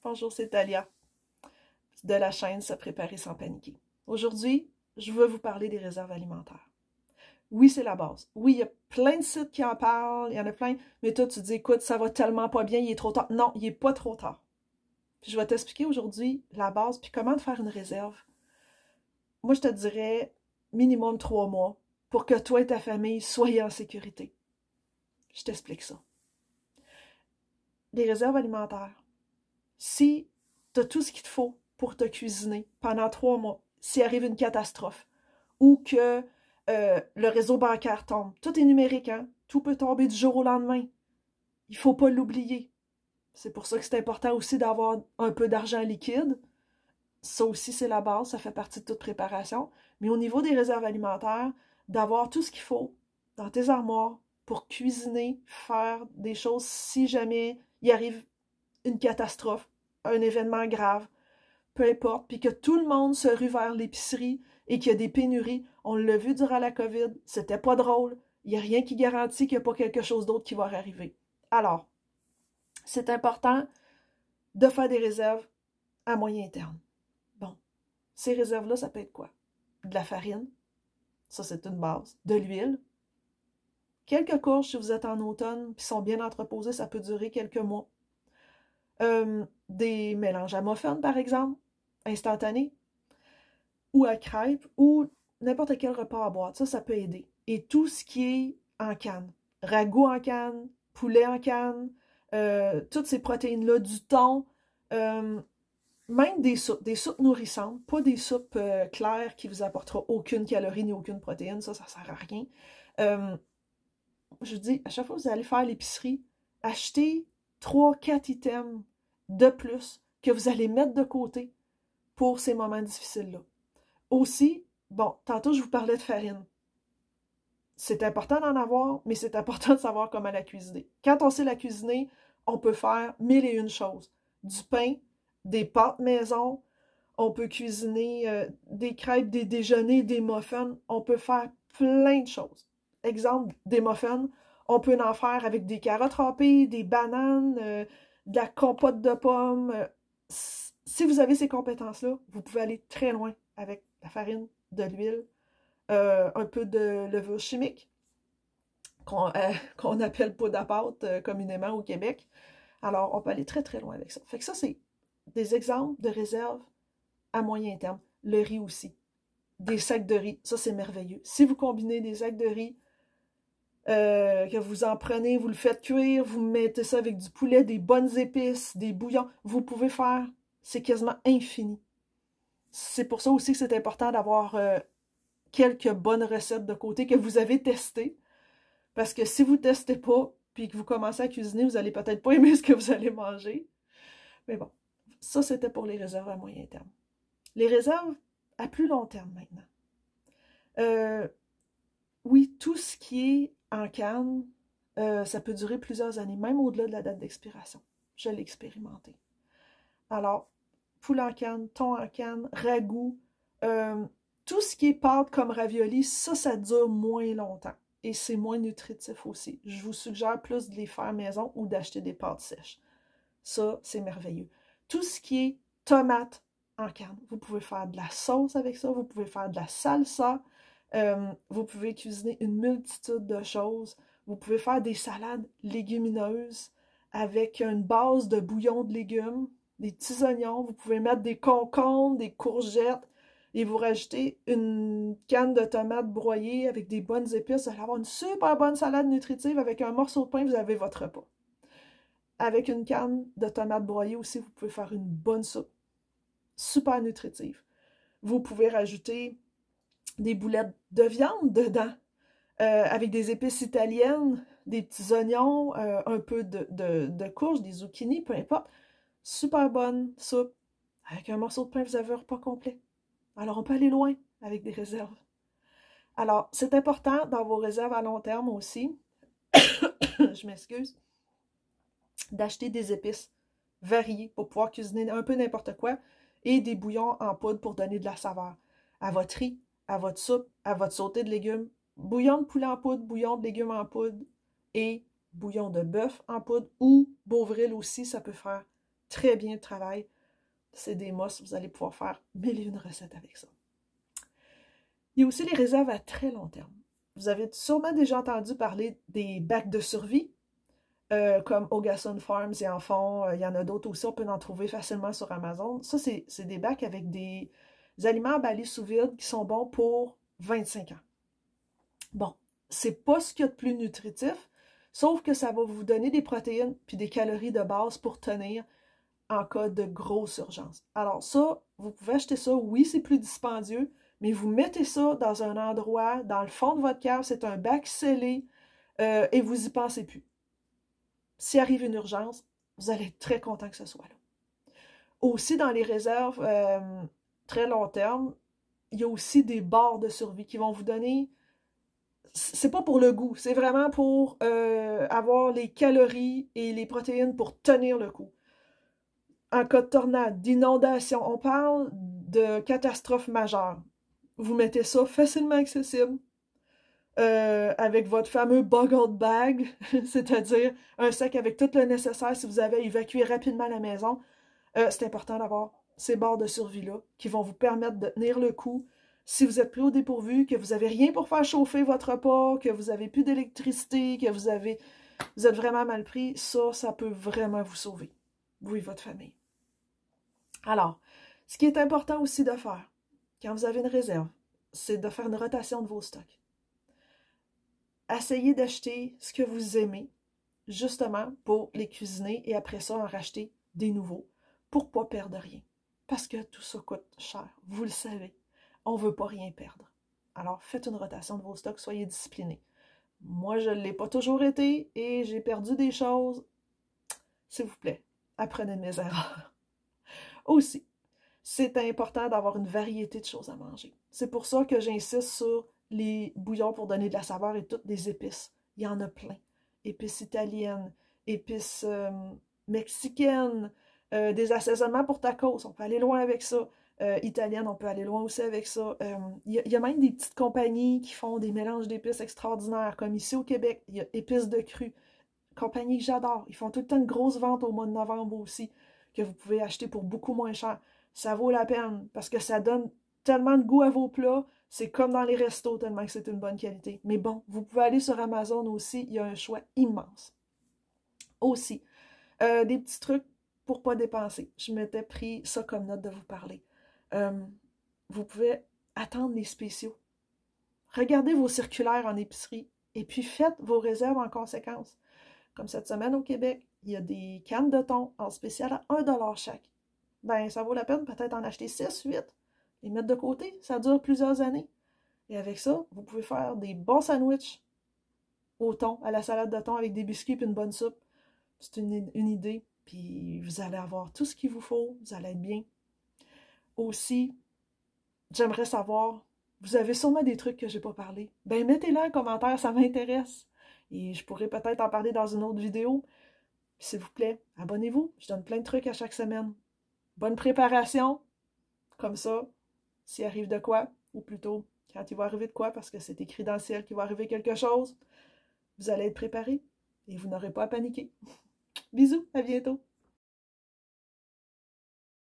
Bonjour, c'est Talia de la chaîne Se préparer sans paniquer. Aujourd'hui, je veux vous parler des réserves alimentaires. Oui, c'est la base. Oui, il y a plein de sites qui en parlent, il y en a plein, mais toi, tu te dis, écoute, ça va tellement pas bien, il est trop tard. Non, il est pas trop tard. Puis je vais t'expliquer aujourd'hui la base, puis comment te faire une réserve. Moi, je te dirais minimum 3 mois pour que toi et ta famille soyez en sécurité. Je t'explique ça. Les réserves alimentaires. Si tu as tout ce qu'il te faut pour te cuisiner pendant 3 mois, s'il arrive une catastrophe, ou que le réseau bancaire tombe, tout est numérique, hein? Tout peut tomber du jour au lendemain. Il ne faut pas l'oublier. C'est pour ça que c'est important aussi d'avoir un peu d'argent liquide. Ça aussi, c'est la base, ça fait partie de toute préparation. Mais au niveau des réserves alimentaires, d'avoir tout ce qu'il faut dans tes armoires pour cuisiner, faire des choses si jamais il arrive une catastrophe, un événement grave, peu importe, puis que tout le monde se rue vers l'épicerie et qu'il y a des pénuries. On l'a vu durant la COVID, c'était pas drôle. Il n'y a rien qui garantit qu'il n'y a pas quelque chose d'autre qui va arriver. Alors, c'est important de faire des réserves à moyen terme. Bon, ces réserves-là, ça peut être quoi? De la farine, ça c'est une base, de l'huile, quelques courges si vous êtes en automne, puis sont bien entreposées, ça peut durer quelques mois. Des mélanges à muffins, par exemple, instantanés, ou à crêpes, ou n'importe quel repas à boîte. Ça peut aider. Et tout ce qui est en canne. Ragoût en canne, poulet en canne, toutes ces protéines-là, du thon, même des soupes nourrissantes, pas des soupes claires qui vous apporteront aucune calorie ni aucune protéine, ça sert à rien. Je vous dis, à chaque fois que vous allez faire l'épicerie, achetez 3-4 items de plus que vous allez mettre de côté pour ces moments difficiles-là. Aussi, bon, tantôt je vous parlais de farine. C'est important d'en avoir, mais c'est important de savoir comment la cuisiner. Quand on sait la cuisiner, on peut faire 1001 choses. Du pain, des pâtes maison, on peut cuisiner des crêpes, des déjeuners, des muffins. On peut faire plein de choses. Exemple, des muffins, on peut en faire avec des carottes râpées, des bananes, de la compote de pommes. Si vous avez ces compétences-là, vous pouvez aller très loin avec la farine, de l'huile, un peu de levure chimique, qu'on appelle poudre à pâte communément au Québec. Alors, on peut aller très très loin avec ça. Fait que ça, c'est des exemples de réserves à moyen terme. Le riz aussi. Des sacs de riz, ça c'est merveilleux. Si vous combinez des sacs de riz, que vous en prenez, vous le faites cuire, vous mettez ça avec du poulet, des bonnes épices, des bouillons, vous pouvez faire, c'est quasiment infini. C'est pour ça aussi que c'est important d'avoir quelques bonnes recettes de côté que vous avez testées. Parce que si vous ne testez pas, puis que vous commencez à cuisiner, vous n'allez peut-être pas aimer ce que vous allez manger. Mais bon, ça c'était pour les réserves à moyen terme. Les réserves à plus long terme maintenant. Oui, tout ce qui est en canne, ça peut durer plusieurs années, même au-delà de la date d'expiration. Je l'ai expérimenté. Alors, poulet en canne, thon en canne, ragoût, tout ce qui est pâte comme ravioli, ça dure moins longtemps. Et c'est moins nutritif aussi. Je vous suggère plus de les faire maison ou d'acheter des pâtes sèches. Ça, c'est merveilleux. Tout ce qui est tomate en canne, vous pouvez faire de la sauce avec ça, vous pouvez faire de la salsa, vous pouvez cuisiner une multitude de choses. Vous pouvez faire des salades légumineuses avec une base de bouillon de légumes, des petits oignons. Vous pouvez mettre des concombres, des courgettes et vous rajoutez une canne de tomates broyées avec des bonnes épices. Vous allez avoir une super bonne salade nutritive avec un morceau de pain, vous avez votre repas. Avec une canne de tomates broyées aussi, vous pouvez faire une bonne soupe. Super nutritive. Vous pouvez rajouter des boulettes de viande dedans, avec des épices italiennes, des petits oignons, un peu de courge, des zucchini, peu importe. Super bonne soupe. Avec un morceau de pain, vous avez un repas complet. Alors, on peut aller loin avec des réserves. Alors, c'est important dans vos réserves à long terme aussi, je m'excuse, d'acheter des épices variées pour pouvoir cuisiner un peu n'importe quoi et des bouillons en poudre pour donner de la saveur à votre riz, à votre soupe, à votre sauté de légumes, bouillon de poulet en poudre, bouillon de légumes en poudre et bouillon de bœuf en poudre ou Beauvril aussi, ça peut faire très bien le travail. C'est des must, vous allez pouvoir faire 1001 recettes avec ça. Il y a aussi les réserves à très long terme. Vous avez sûrement déjà entendu parler des bacs de survie, comme Ogason Farms, ils en font, il y en a d'autres aussi, on peut en trouver facilement sur Amazon. Ça, c'est des bacs avec des aliments emballés sous vide qui sont bons pour 25 ans. Bon, c'est pas ce qu'il y a de plus nutritif, sauf que ça va vous donner des protéines puis des calories de base pour tenir en cas de grosse urgence. Alors ça, vous pouvez acheter ça, oui, c'est plus dispendieux, mais vous mettez ça dans un endroit, dans le fond de votre cave, c'est un bac scellé, et vous y pensez plus. S'il arrive une urgence, vous allez être très content que ce soit là. Aussi, dans les réserves très long terme, il y a aussi des barres de survie qui vont vous donner... C'est pas pour le goût, c'est vraiment pour avoir les calories et les protéines pour tenir le coup. En cas de tornade, d'inondation, on parle de catastrophe majeure. Vous mettez ça facilement accessible avec votre fameux boggled bag, c'est-à-dire un sac avec tout le nécessaire si vous avez évacué rapidement la maison. C'est important d'avoir ces barres de survie-là qui vont vous permettre de tenir le coup. Si vous êtes pris au dépourvu, que vous n'avez rien pour faire chauffer votre repas, que vous n'avez plus d'électricité, que vous êtes vraiment mal pris, ça peut vraiment vous sauver, vous et votre famille. Alors, ce qui est important aussi de faire, quand vous avez une réserve, c'est de faire une rotation de vos stocks. Essayez d'acheter ce que vous aimez, justement pour les cuisiner et après ça, en racheter des nouveaux pour ne pas perdre rien. Parce que tout ça coûte cher, vous le savez. On ne veut pas rien perdre. Alors, faites une rotation de vos stocks, soyez disciplinés. Moi, je ne l'ai pas toujours été et j'ai perdu des choses. S'il vous plaît, apprenez de mes erreurs. Aussi, c'est important d'avoir une variété de choses à manger. C'est pour ça que j'insiste sur les bouillons pour donner de la saveur et toutes des épices. Il y en a plein. Épices italiennes, épices mexicaines, des assaisonnements pour tacos, on peut aller loin avec ça. Italienne, on peut aller loin aussi avec ça. Il y a même des petites compagnies qui font des mélanges d'épices extraordinaires, comme ici au Québec, il y a Épices de Cru, compagnie que j'adore. Ils font tout le temps une grosse vente au mois de novembre aussi, que vous pouvez acheter pour beaucoup moins cher. Ça vaut la peine, parce que ça donne tellement de goût à vos plats, c'est comme dans les restos, tellement que c'est une bonne qualité. Mais bon, vous pouvez aller sur Amazon aussi, il y a un choix immense. Aussi, des petits trucs pour ne pas dépenser. Je m'étais pris ça comme note de vous parler. Vous pouvez attendre les spéciaux. Regardez vos circulaires en épicerie et puis faites vos réserves en conséquence. Comme cette semaine au Québec, il y a des cannes de thon en spécial à 1$ chaque. Ben, ça vaut la peine peut-être en acheter 6, 8, les mettre de côté. Ça dure plusieurs années. Et avec ça, vous pouvez faire des bons sandwichs au thon, à la salade de thon avec des biscuits et une bonne soupe. C'est une idée. Puis vous allez avoir tout ce qu'il vous faut. Vous allez être bien. Aussi, j'aimerais savoir, vous avez sûrement des trucs que je n'ai pas parlé. Ben, mettez-les en commentaire, ça m'intéresse. Et je pourrais peut-être en parler dans une autre vidéo. S'il vous plaît, abonnez-vous. Je donne plein de trucs à chaque semaine. Bonne préparation. Comme ça, s'il arrive de quoi, ou plutôt quand il va arriver de quoi, parce que c'est écrit dans le ciel qu'il va arriver quelque chose, vous allez être préparé et vous n'aurez pas à paniquer. Bisous, à bientôt.